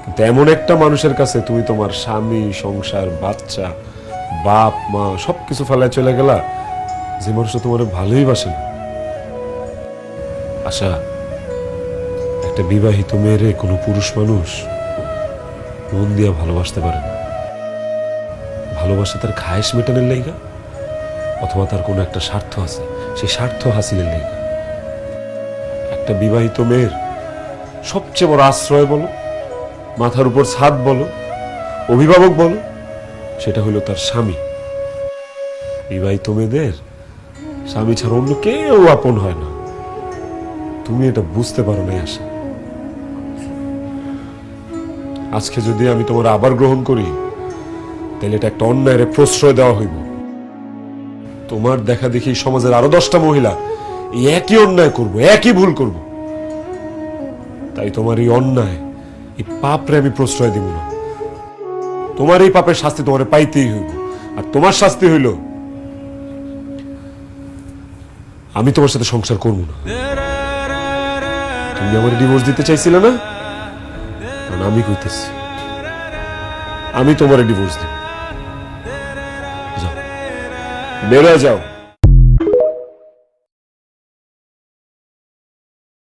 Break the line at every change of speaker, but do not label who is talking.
কিন্তু এমন একটা মানুষের কাছে তুমি তোমার স্বামী, সংসার, বাচ্চা, বাপ মা সবকিছু ফেলায় চলে গেলা, যে মানুষটা তোমার ভালোই বাসে না। আশা, একটা বিবাহিত মেয়েরে কোনো পুরুষ মানুষ মন দিয়া ভালোবাসতে পারে না। ভালোবাসে তার খায়েশ মেটানোর লাইগা, অথবা তার কোনো একটা স্বার্থ আছে, সেই স্বার্থ হাসিলের লাইগা। একটা বিবাহিত মেয়ের সবচেয়ে বড় আশ্রয় বলো, মাথার উপর ছাদ বলো, অভিভাবক বলো, সেটা হলো তার স্বামী। বিবাহিত মেয়েদের স্বামী ছাড়া অন্য কেউ আপন হয় না। তুমি এটা বুঝতে পারো না আশা। আজকে যদি আমি তোমার আবার গ্রহণ করি, তাহলে এটা একটা অন্যায়ের প্রশ্রয় দেওয়া হইব। তোমার দেখা দেখি সমাজের আরো 10টা মহিলা এই একই অন্যায় করব, একই ভুল করব। তাই তোমার এই অন্যায়, এই পাপরে আমি প্রশ্রয় দিব না। তোমার এই পাপের শাস্তি তোমার পাইতেই হইব। আর তোমার শাস্তি হইল আমি তোমার সাথে সংসার করব না। তুমি আমার ডিভোর্স দিতে চাইছিলে না, আমি কইতেছি আমি তোমার ডিভোর্স দিব। যাও, বেরোয় যাও।